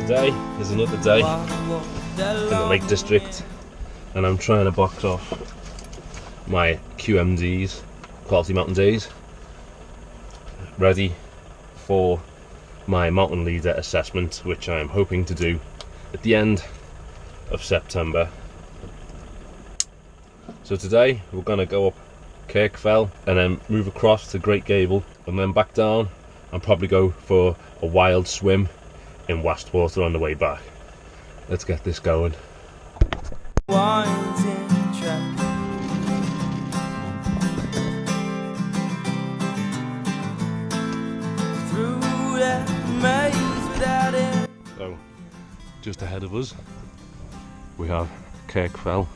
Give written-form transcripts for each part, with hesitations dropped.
Today is another day in the Lake District, and I'm trying to box off my QMDs, Quality Mountain Days, ready for my mountain leader assessment, which I am hoping to do at the end of September. So today we're going to go up Kirk Fell and then move across to Great Gable and then back down and probably go for a wild swim in Wastwater on the way back. Let's get this going. So, just ahead of us we have Kirk Fell,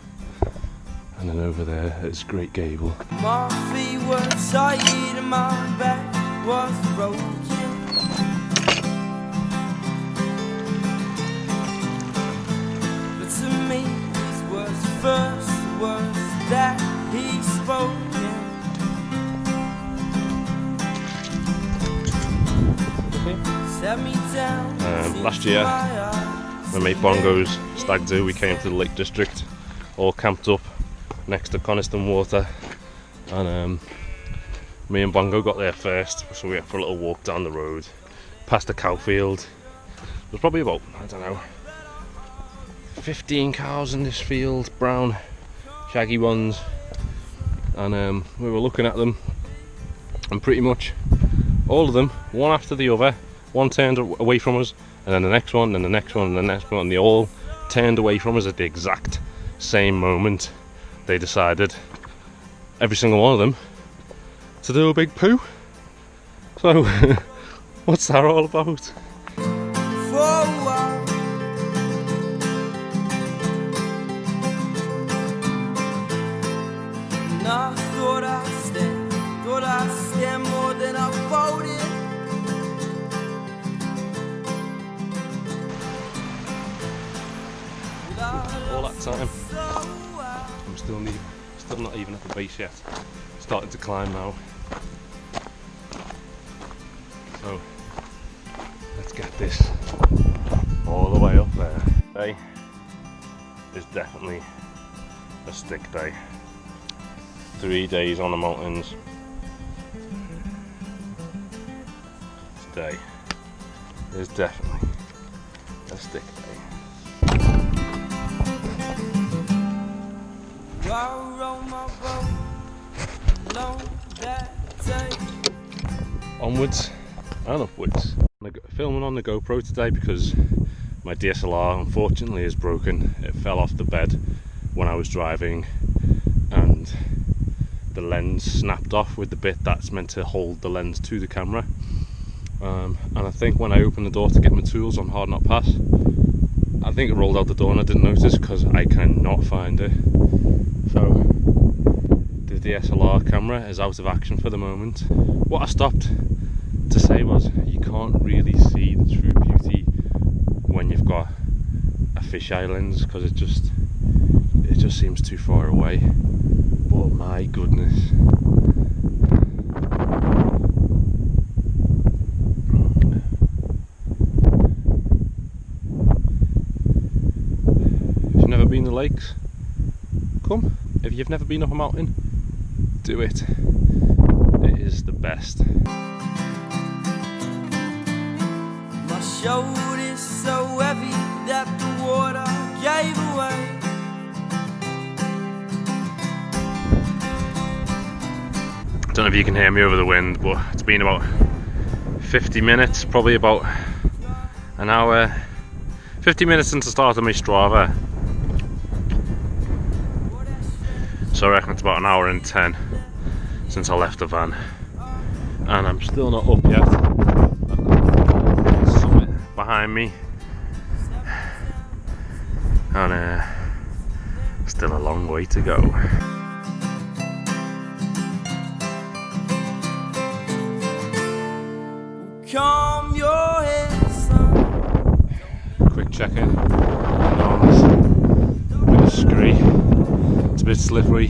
and then over there is Great Gable. My feet were tired and my back was broken. But to me, these were the first words that he spoke. Set me down. Last year, my mate Bongo's stag do, we came to the Lake District, all camped up next to Coniston Water, and me and Bongo got there first, so we went for a little walk down the road, past a cow field. There was probably about, I don't know, 15 cows in this field, brown, shaggy ones, and we were looking at them, and pretty much all of them, one after the other, one turned away from us, and then the next one, and the next one, and the next one, and they all turned away from us at the exact same moment. They decided, every single one of them, to do a big poo. So, what's that all about? I thought I'd stand more than I voted. All that time, I'm still not even at the base yet. Starting to climb now. So let's get this all the way up there. Today is definitely a stick day. 3 days on the mountains. Today is definitely a stick day. Onwards and upwards. I'm filming on the GoPro today because my DSLR unfortunately is broken. It fell off the bed when I was driving and the lens snapped off with the bit that's meant to hold the lens to the camera. And I think when I opened the door to get my tools on Hard Knot Pass, I think it rolled out the door and I didn't notice because I cannot find it. So the DSLR camera is out of action for the moment. What I stopped to say was, you can't really see the true beauty when you've got a fisheye lens because it just seems too far away. But my goodness. If you've never been to lakes, come. If you've never been up a mountain, do it. It is the best. My shoulders so heavy that the water gave away. Don't know if you can hear me over the wind, but it's been about 50 minutes, probably about an hour, 50 minutes since I started my Strava. So I reckon it's about an hour and 10 since I left the van, and I'm still not up yet. I've got the summit behind me, and still a long way to go. Calm your head, son. Quick check-in. It's a bit of scree. It's a bit slippery.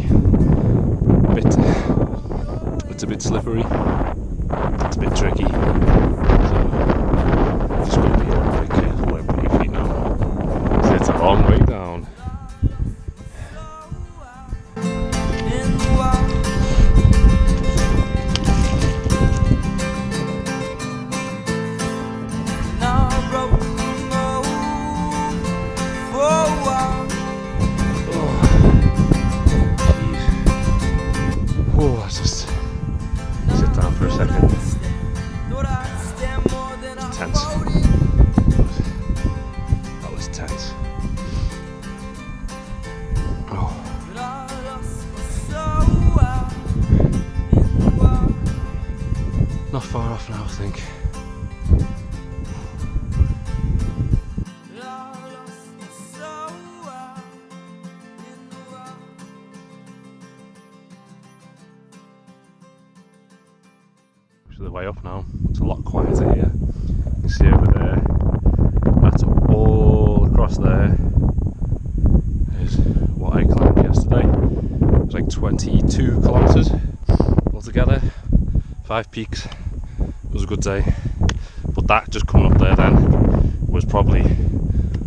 It's a bit slippery. It's a bit tricky. So just got to be very careful where you long way down. in the wild. Now I broke the mold for a while. Oh, let's just sit down for a second. It's tense. That was tense. Oh. Not far off now, I think. The way up now, it's a lot quieter here. You can see over there, that's all across there is what I climbed yesterday. It was like 22 kilometers altogether, 5 peaks. It was a good day, but that just coming up there then was probably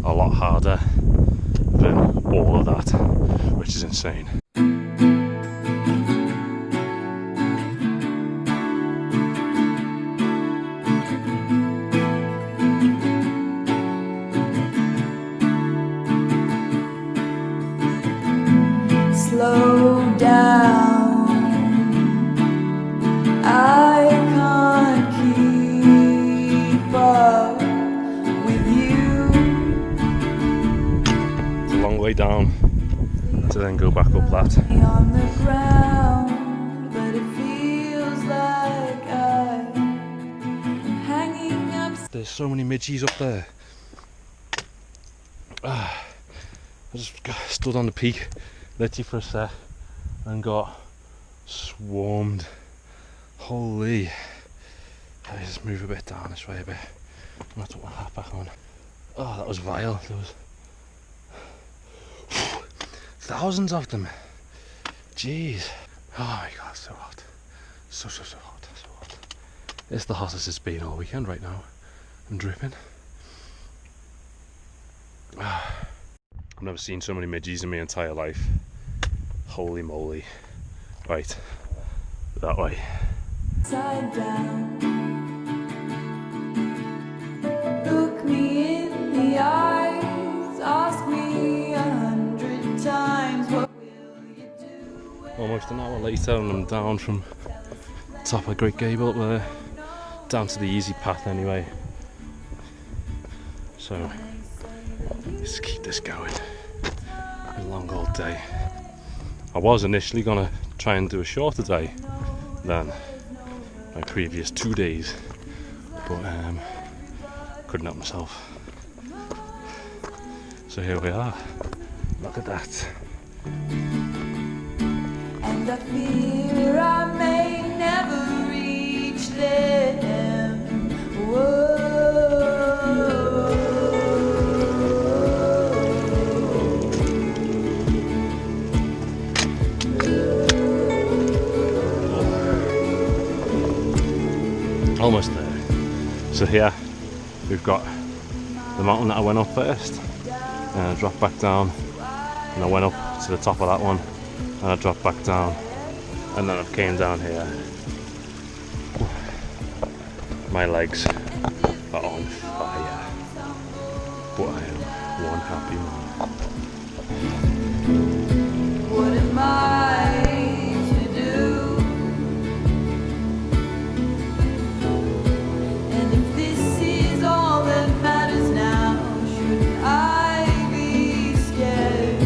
a lot harder than all of that, which is insane. Slow down, I can't keep up with you. It's a long way down to then go back up that. On the ground, but it feels like I'm hanging up. There's so many midgies up there. I just stood on the peak literally for a sec and got swarmed. Holy. Let me just move a bit down this way a bit. I'm gonna have to put my hat back on. Oh, that was vile. There was thousands of them. Jeez. Oh my god, so hot. So hot, so hot. It's the hottest it's been all weekend right now. I'm dripping. I've never seen so many midgies in my entire life. Holy moly. Right, that way. Upside down. Look me in the eyes, ask me 100 times what will you do? Almost an hour later and I'm down from top of Great Gable up there, down to the easy path anyway. So, let's keep this going. A long old day. I was initially gonna try and do a shorter day than my previous 2 days, but couldn't help myself. So here we are. Look at that. And I fear I may never reach them. Whoa. Almost there. So here we've got the mountain that I went up first, and I dropped back down, and I went up to the top of that one, and I dropped back down, and then I came down here. My legs are on fire, but I am one happy man. What am I to do? And if this is all that matters now, shouldn't I be scared?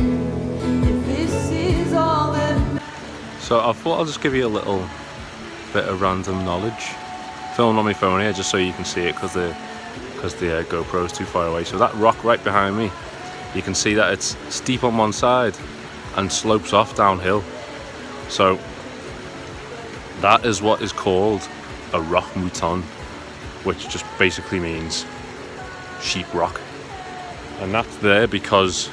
If this is all that So I thought I'll just give you a little bit of random knowledge. Filmed on my phone here just so you can see it because the GoPro is too far away. So that rock right behind me, you can see that it's steep on one side and slopes off downhill. So that is what is called a rock mouton, which just basically means sheep rock. And that's there because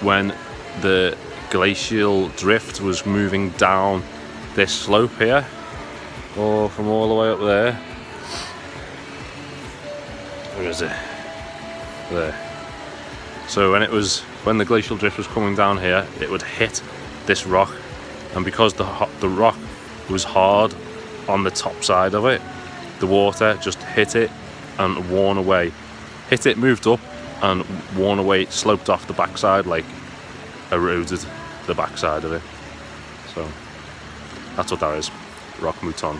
when the glacial drift was moving down this slope here, or from all the way up there, where is it? There. So when the glacial drift was coming down here, it would hit this rock, and because the rock was hard on the top side of it, the water just hit it and worn away. Hit it, moved up, and worn away, sloped off the backside, like eroded the backside of it. So that's what that is, rock mouton.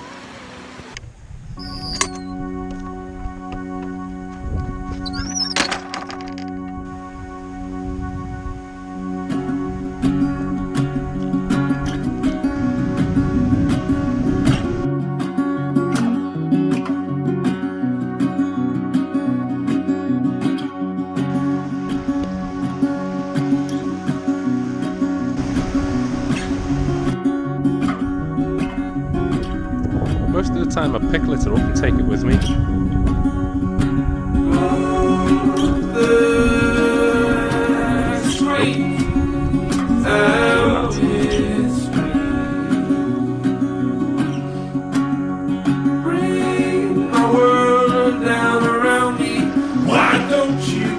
Most of the time I pick litter up and take it with me. Bring my world down around me. Why don't you,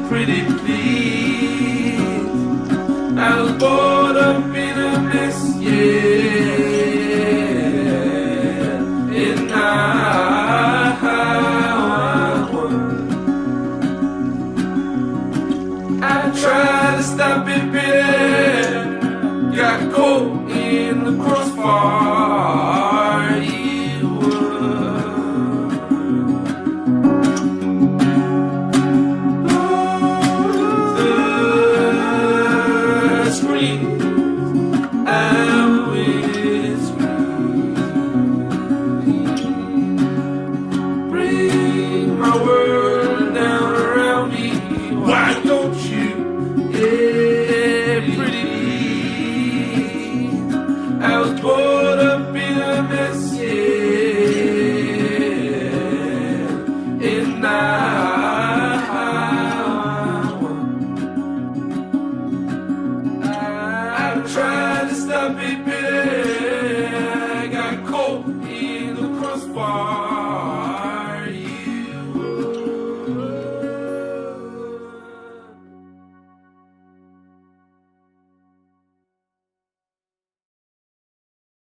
pretty please? I was brought up in a mess, yeah. Try to stop it, baby. Got caught in the crossfire. You the scream and whisper. Bring my world down around me. Why don't you? I was brought up in a mess, yeah. And I tried to stop it, baby.